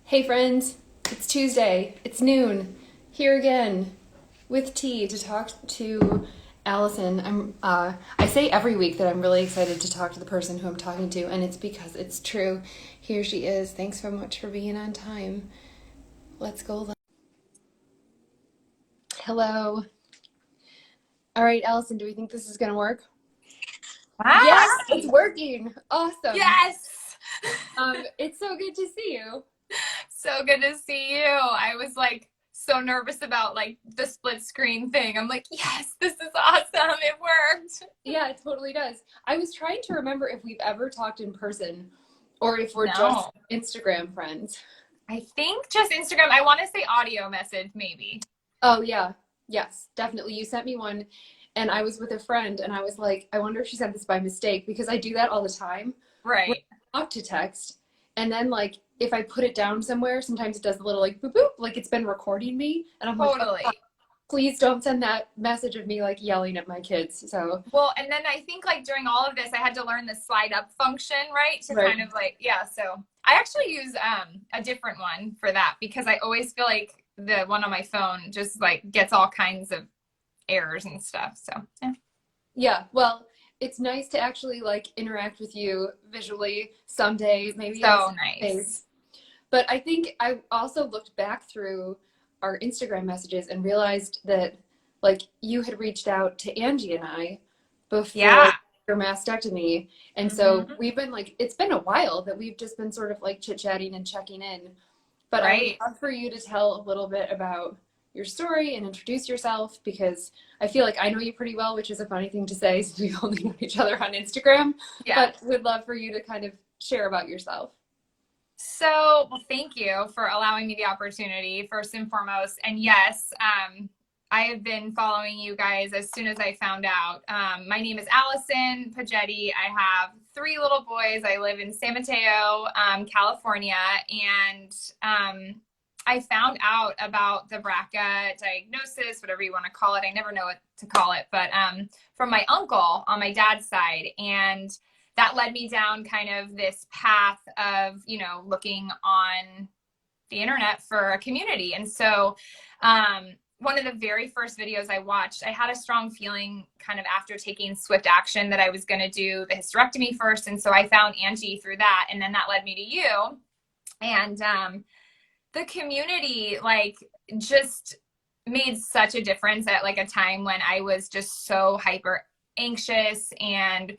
Hey friends, it's Tuesday, it's noon, here again with tea to talk to Allison. I say every week that I'm really excited to talk to the person who I'm talking to, and it's because it's true. Here she is. Thanks so much for being on time. Let's go. Hello. All right, Allison, do we think this is gonna work? Yes, Hi. it's working. Awesome. Yes. It's so good to see you. So good to see you. I was like so nervous about like the split screen thing. I'm like, yes, this is awesome. It worked. Yeah, it totally does. I was trying to remember if we've ever talked in person or if we're just No. Instagram friends. I think just Instagram. I want to say audio message, maybe. Oh, yeah. Yes, definitely. You sent me one and I was with a friend and I was like, I wonder if she sent this by mistake because I do that all the time when Right. I talk to text. And then, like, if I put it down somewhere, sometimes it does a little like boop boop, like it's been recording me. And I'm like, oh, God, Totally. please don't send that message of me like yelling at my kids. So, Well, and then I think like during all of this, I had to learn the slide up function, right? To right. kind of like, yeah. So I actually use a different one for that because I always feel like the one on my phone just like gets all kinds of errors and stuff. So yeah. Yeah, well, it's nice to actually like interact with you visually someday, maybe in a So nice. space. But I think I also looked back through our Instagram messages and realized that like you had reached out to Angie and I before Yeah. your mastectomy. And so Hmm. we've been like, it's been a while that we've just been sort of like chit-chatting and checking in. But I would Right. love for you to tell a little bit about your story and introduce yourself because I feel like I know you pretty well, which is a funny thing to say since we've only known each other on Instagram, Yeah. but would love for you to kind of share about yourself. So, well, thank you for allowing me the opportunity, first and foremost. And yes, I have been following you guys as soon as I found out. My name is Allison Poggetti. I have three little boys. I live in San Mateo, California, and I found out about the BRCA diagnosis, whatever you want to call it. I never know what to call it, but from my uncle on my dad's side. And that led me down kind of this path of, looking on the internet for a community. And so, one of the very first videos I watched, I had a strong feeling kind of after taking swift action that I was going to do the hysterectomy first. And so I found Angie through that. And then that led me to you. And the community, like, just made such a difference at like a time when I was just so hyper anxious and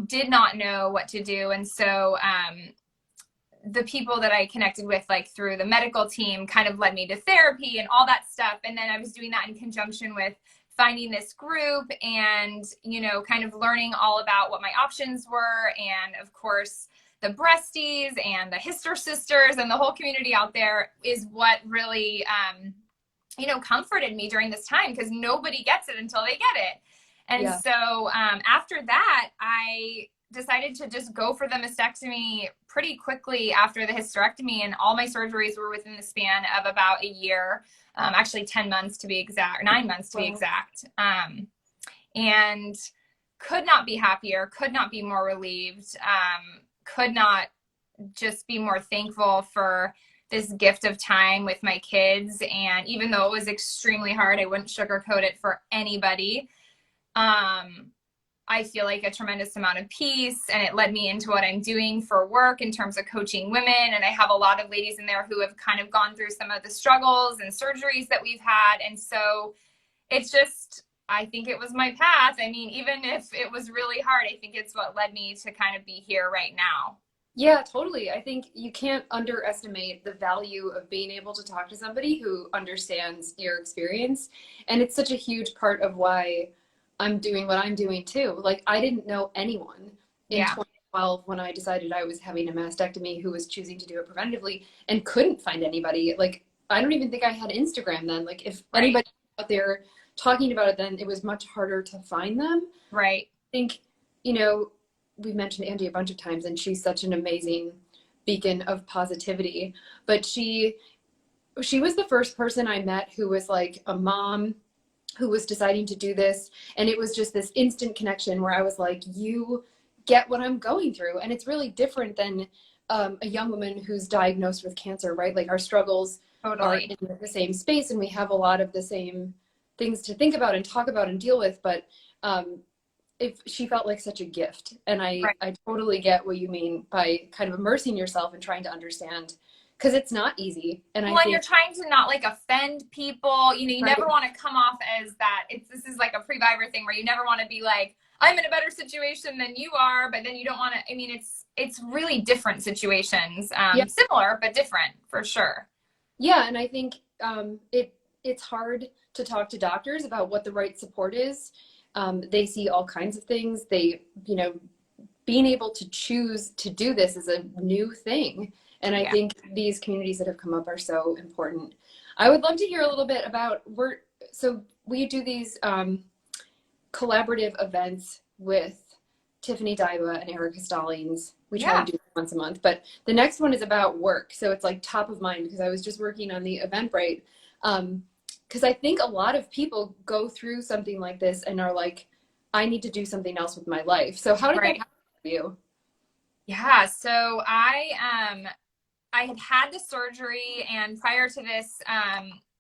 did not know what to do. And so the people that I connected with, like through the medical team, kind of led me to therapy and all that stuff. And then I was doing that in conjunction with finding this group and, kind of learning all about what my options were. And of course, the breasties and the Hister sisters and the whole community out there is what really, comforted me during this time because nobody gets it until they get it. And Yeah. so after that, I decided to just go for the mastectomy pretty quickly after the hysterectomy. And all my surgeries were within the span of about a year, actually 10 months to be exact, 9 months to be Wow. exact. And could not be happier, could not be more relieved, could not just be more thankful for this gift of time with my kids. And even though it was extremely hard, I wouldn't sugarcoat it for anybody. I feel like a tremendous amount of peace, and it led me into what I'm doing for work in terms of coaching women. And I have a lot of ladies in there who have kind of gone through some of the struggles and surgeries that we've had. And so it's just, I think it was my path. I mean, even if it was really hard, I think it's what led me to kind of be here right now. Yeah, totally. I think you can't underestimate the value of being able to talk to somebody who understands your experience. And it's such a huge part of why I'm doing what I'm doing too. Like, I didn't know anyone in Yeah, 2012 when I decided I was having a mastectomy who was choosing to do it preventatively and couldn't find anybody. Like, I don't even think I had Instagram then. Like, if right, anybody out there talking about it then, it was much harder to find them. right. Think, you know, we've mentioned Angie a bunch of times, and she's such an amazing beacon of positivity. But she was the first person I met who was like a mom who was deciding to do this, and it was just this instant connection where I was like, you get what I'm going through. And it's really different than a young woman who's diagnosed with cancer, right? Like our struggles are Totally. in the same space, and we have a lot of the same things to think about and talk about and deal with. But if she felt like such a gift, and Right. I totally get what you mean by kind of immersing yourself and trying to understand, because it's not easy. And I Well, and you're think, trying to not like offend people. You know, you never right, want to come off as that. This is like a pre-Vivor thing where you never want to be like, I'm in a better situation than you are, but then you don't want to. I mean, it's really different situations, yeah, similar but different for sure. yeah, and I think it's hard to talk to doctors about what the right support is. They see all kinds of things. They, being able to choose to do this is a new thing. And I Yeah. think these communities that have come up are so important. I would love to hear a little bit about so we do these collaborative events with Tiffany Daiba and Erica Stallings. We try Yeah. to do it once a month, but the next one is about work. So it's like top of mind because I was just working on the Eventbrite. Because I think a lot of people go through something like this and are like, I need to do something else with my life. So how did that Right. happen for you? Yeah. So I had the surgery, and prior to this,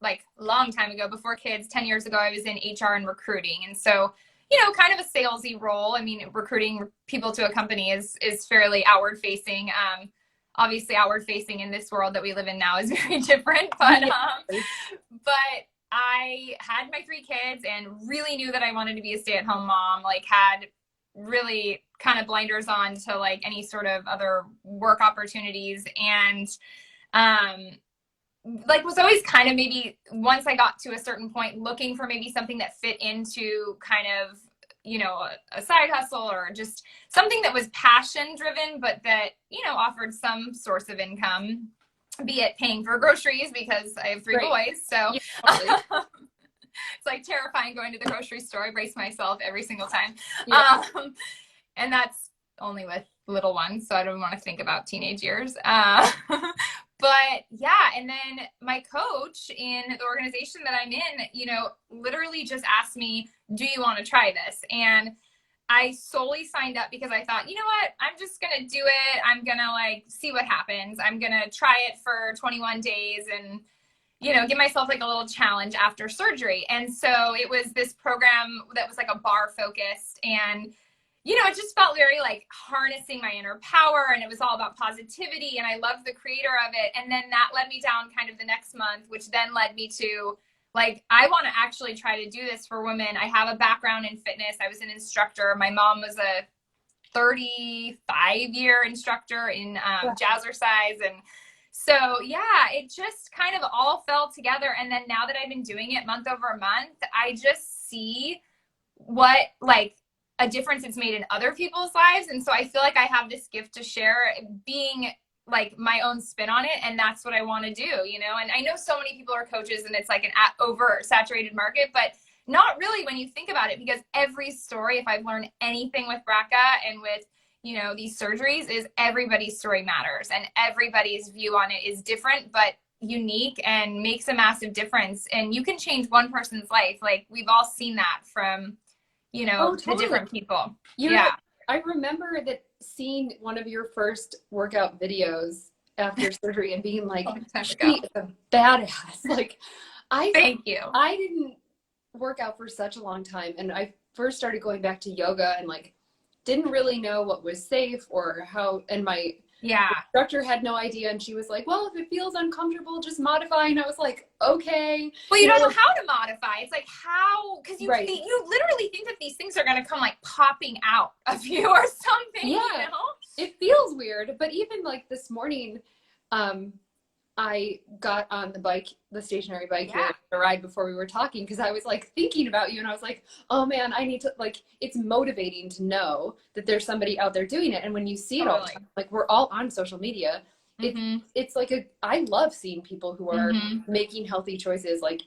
like a long time ago, before kids, 10 years ago, I was in HR and recruiting. And so, kind of a salesy role. I mean, recruiting people to a company is fairly outward facing. Obviously outward facing in this world that we live in now is very different, but I had my three kids and really knew that I wanted to be a stay-at-home mom, like had really kind of blinders on to like any sort of other work opportunities, and like was always kind of, maybe once I got to a certain point, looking for maybe something that fit into kind of, a side hustle or just something that was passion driven, but that, offered some source of income, be it paying for groceries because I have three Right. boys. So Yeah, totally. it's like terrifying going to the grocery store. I brace myself every single time. Yeah. And that's only with little ones, so I don't want to think about teenage years. But yeah, and then my coach in the organization that I'm in, literally just asked me, do you want to try this? And I solely signed up because I thought, you know what, I'm just going to do it. I'm going to like see what happens. I'm going to try it for 21 days and, give myself like a little challenge after surgery. And so it was this program that was like a bar focused, and it just felt very like harnessing my inner power, and it was all about positivity, and I loved the creator of it. And then that led me down kind of the next month, which then led me to like, I want to actually try to do this for women. I have a background in fitness. I was an instructor. My mom was a 35-year instructor in jazzercise. And so, yeah, it just kind of all fell together. And then now that I've been doing it month over month, I just see what like a difference it's made in other people's lives. And so I feel like I have this gift to share, being like my own spin on it. And that's what I want to do, and I know so many people are coaches and it's like an oversaturated market, but not really when you think about it, because every story, if I've learned anything with BRCA and with, these surgeries, is everybody's story matters, and everybody's view on it is different, but unique, and makes a massive difference. And you can change one person's life. Like we've all seen that from, Oh, the totally. different people. You're Yeah. right. I remember that seeing one of your first workout videos after surgery and being like, Long time she ago. is a badass. Like I Thank you. I didn't work out for such a long time, and I first started going back to yoga and like didn't really know what was safe or how, and my Yeah. instructor had no idea, and she was like, well, if it feels uncomfortable, just modify. And I was like, okay. Well, you don't know like, how to modify. It's like how, because right. you literally think that these things are going to come like popping out of you or something. Yeah. It feels weird, but even like this morning, I got on the bike, the stationary bike here, a ride before we were talking, because I was like thinking about you, and I was like, oh man, I need to, like, it's motivating to know that there's somebody out there doing it. And when you see it all the time, like we're all on social media, it's like I love seeing people who are making healthy choices. Like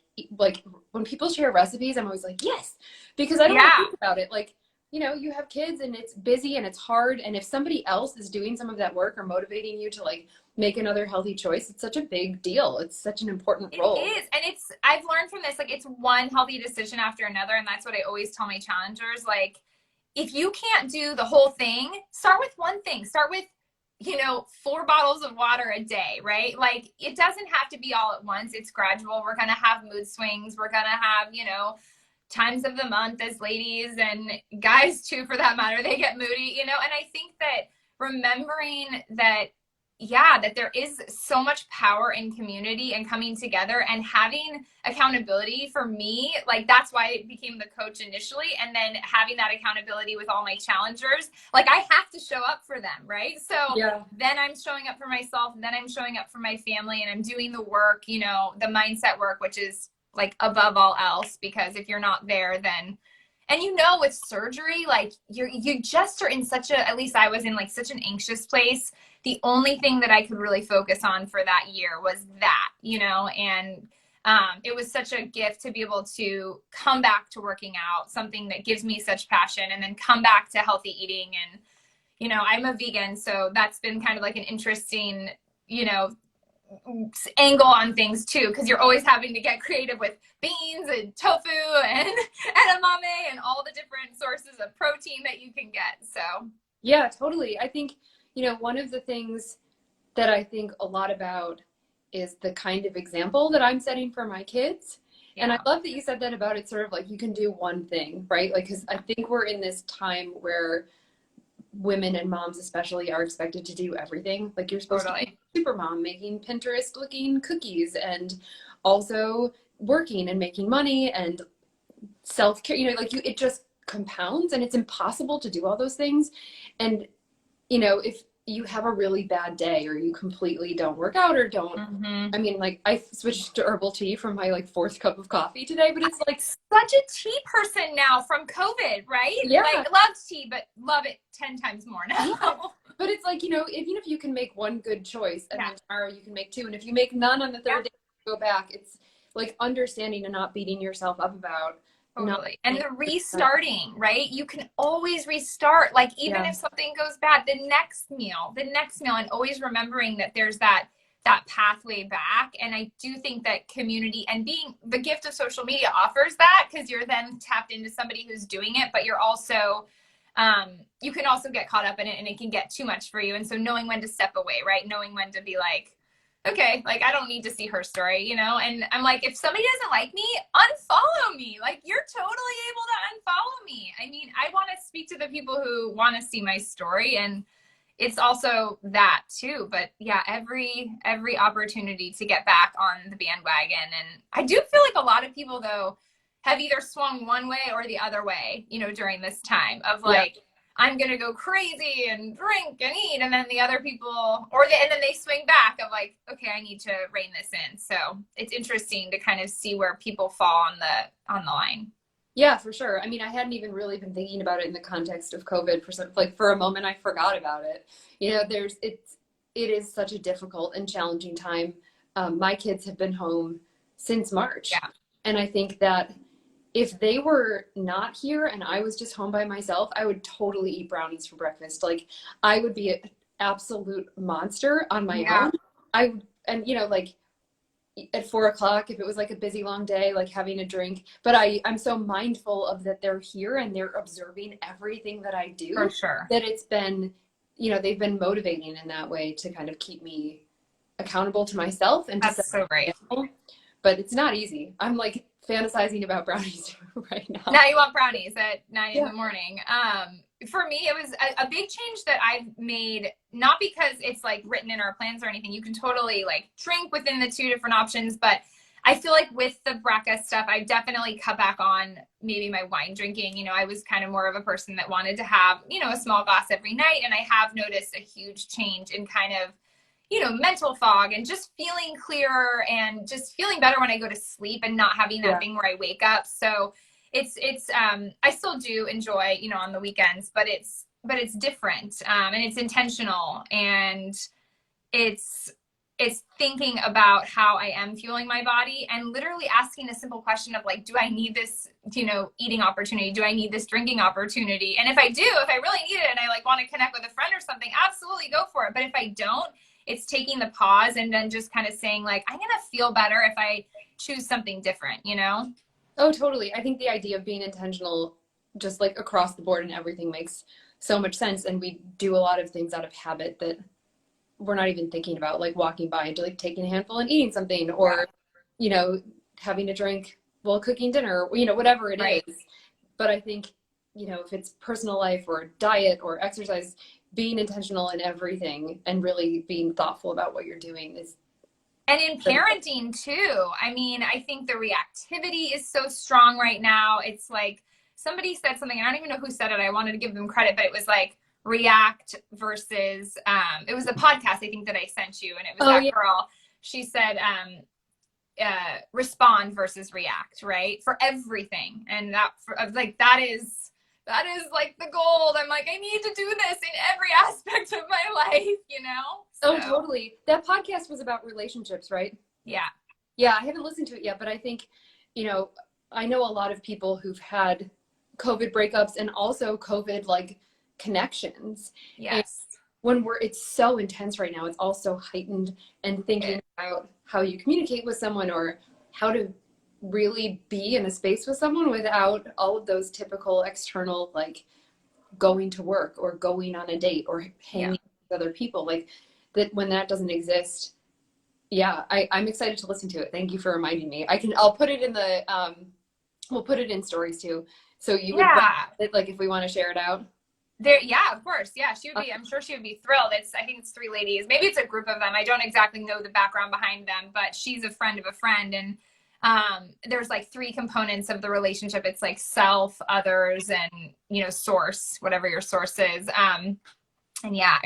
when people share recipes, I'm always like, yes, because I don't want to think about it. Like, you have kids and it's busy and it's hard. And if somebody else is doing some of that work or motivating you to like make another healthy choice, it's such a big deal. It's such an important role. It is. And I've learned from this, like it's one healthy decision after another. And that's what I always tell my challengers. Like, if you can't do the whole thing, start with one thing. Start with 4 bottles of water a day, right? Like it doesn't have to be all at once. It's gradual. We're going to have mood swings. We're going to have, times of the month as ladies and guys too, for that matter, they get moody, and I think that remembering that, yeah, that there is so much power in community and coming together and having accountability. For me, like that's why I became the coach initially, and then having that accountability with all my challengers, like I have to show up for them, right? So Yeah. then I'm showing up for myself, then I'm showing up for my family, and I'm doing the work, the mindset work, which is like above all else, because if you're not there, then, and with surgery, like you just are in such a, at least I was in like such an anxious place. The only thing that I could really focus on for that year was that, and it was such a gift to be able to come back to working out, something that gives me such passion, and then come back to healthy eating. And, I'm a vegan, so that's been kind of like an interesting, angle on things too, because you're always having to get creative with beans and tofu and edamame and all the different sources of protein that you can get. So Yeah, totally. I think, one of the things that I think a lot about is the kind of example that I'm setting for my kids. yeah. And I love that you said that about it, sort of like you can do one thing, right? Like, because I think we're in this time where women and moms especially are expected to do everything. Like you're supposed to be super mom, making Pinterest looking cookies, and also working and making money and self-care, it just compounds, and it's impossible to do all those things. And if you have a really bad day, or you completely don't work out, or don't, I mean, like I switched to herbal tea from my like 4th cup of coffee today, but it's like such a tea person now from COVID, right? Yeah. Like love tea, but love it 10 times more now. Yeah. But it's like, even if you can make one good choice, and then tomorrow you can make 2, and if you make none on the 3rd day, go back. It's like understanding and not beating yourself up about. Totally. And the restarting, right? You can always restart. Like even if something goes bad, the next meal, and always remembering that there's that pathway back. And I do think that community and being the gift of social media offers that, because you're then tapped into somebody who's doing it, but you're also, you can also get caught up in it, and it can get too much for you. And so knowing when to step away, right? Knowing when to be like, okay, like I don't need to see her story, and I'm like, if somebody doesn't like me, unfollow me. Like you're totally able to unfollow me. I mean, I want to speak to the people who want to see my story, and it's also that too. But yeah, every opportunity to get back on the bandwagon. And I do feel like a lot of people though have either swung one way or the other way, during this time of like, I'm going to go crazy and drink and eat. And then the other people, and then they swing back of like, okay, I need to rein this in. So it's interesting to kind of see where people fall on the line. Yeah, for sure. I mean, I hadn't even really been thinking about it in the context of COVID. For a moment, I forgot about it. It is such a difficult and challenging time. My kids have been home since March. Yeah. And I think that if they were not here and I was just home by myself, I would totally eat brownies for breakfast. Like I would be an absolute monster on my own. Like at 4 o'clock, if it was like a busy long day, like having a drink, but I'm so mindful of that they're here and they're observing everything that I do. For sure. That it's been, they've been motivating in that way to kind of keep me accountable to myself. And that's so great. But it's not easy. I'm like fantasizing about brownies right now. Now you want brownies at 9 in the morning. For me, it was a big change that I've made, not because it's like written in our plans or anything. You can totally like drink within the 2 different options, but I feel like with the BRCA stuff, I definitely cut back on maybe my wine drinking. I was kind of more of a person that wanted to have, a small glass every night. And I have noticed a huge change in kind of, mental fog and just feeling clearer and just feeling better when I go to sleep and not having that thing where I wake up. So it's I still do enjoy, on the weekends, but it's different. And it's intentional, and it's thinking about how I am fueling my body, and literally asking a simple question of like, do I need this, eating opportunity? Do I need this drinking opportunity? And if I do, if I really need it and I like want to connect with a friend or something, absolutely go for it. But if I don't, it's taking the pause and then just kind of saying like, I'm going to feel better if I choose something different, Oh, totally. I think the idea of being intentional, just like across the board and everything, makes so much sense. And we do a lot of things out of habit that we're not even thinking about like walking by and like taking a handful and eating something, or, you know, having a drink while cooking dinner, you know, whatever it is. But I think, you know, if it's personal life or diet or exercise, being intentional in everything and really being thoughtful about what you're doing is. And in parenting too. I mean, I think the reactivity is so strong right now. It's like somebody said something, I don't even know who said it. I wanted to give them credit, but it was like react versus, it was a podcast I think that I sent you, and it was girl. She said, respond versus react, right? For everything. And that, like, that is like the gold. I'm like, I need to do this in every aspect of my life, you know? So. Oh, totally. That podcast was about relationships, right? Yeah. Yeah, I haven't listened to it yet, but I think, you know, I know a lot of people who've had COVID breakups and also COVID like connections. Yes. And when it's so intense right now, it's also heightened, and thinking about how you communicate with someone or how to really be in a space with someone without all of those typical external, like going to work or going on a date or hanging with other people, like that. When that doesn't exist, I'm excited to listen to it. Thank you for reminding me. I'll put it in the we'll put it in stories too, so you would it, like if we want to share it out there. Yeah, of course. Yeah, she would be, I'm sure she would be thrilled. I think it's 3 ladies, maybe it's a group of them, I don't exactly know the background behind them, but she's a friend of a friend, and there's like 3 components of the relationship. It's like self, others, and, you know, source, whatever your source is. And yeah,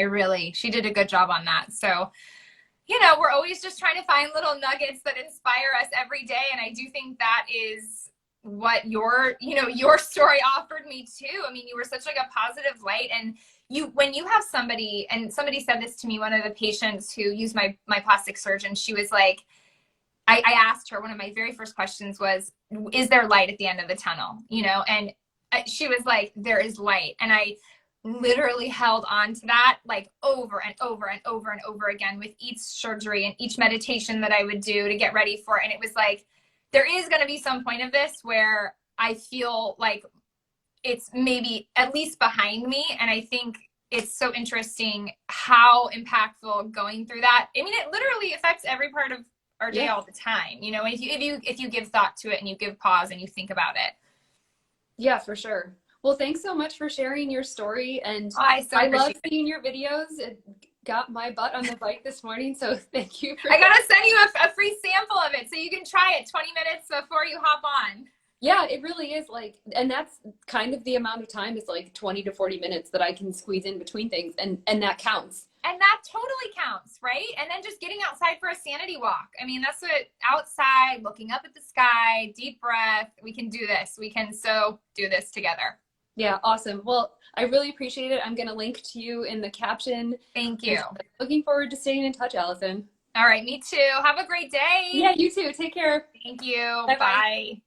she did a good job on that. So, you know, we're always just trying to find little nuggets that inspire us every day. And I do think that is what your story offered me too. I mean, you were such like a positive light, and when you have somebody, and somebody said this to me, one of the patients who used my plastic surgeon, she was like, I asked her, one of my very first questions was, is there light at the end of the tunnel? You know, and she was like, there is light. And I literally held on to that like over and over and over and over again with each surgery and each meditation that I would do to get ready for it. And it was like, there is going to be some point of this where I feel like it's maybe at least behind me. And I think it's so interesting how impactful going through that. I mean, it literally affects every part of our day all the time, you know, if you give thought to it and you give pause and you think about it. Yeah, for sure. Well, thanks so much for sharing your story, and I love seeing your videos. It got my butt on the bike this morning, so thank you. I gotta send you a free sample of it so you can try it 20 minutes before you hop on. Yeah, it really is like, and that's kind of the amount of time, is like 20 to 40 minutes that I can squeeze in between things, and that counts. And that totally counts, right? And then just getting outside for a sanity walk. I mean, that's what, outside, looking up at the sky, deep breath. We can do this. We can so do this together. Yeah, awesome. Well, I really appreciate it. I'm going to link to you in the caption. Thank you. Looking forward to staying in touch, Allison. All right, me too. Have a great day. Yeah, you too. Take care. Thank you. Bye-bye. Bye.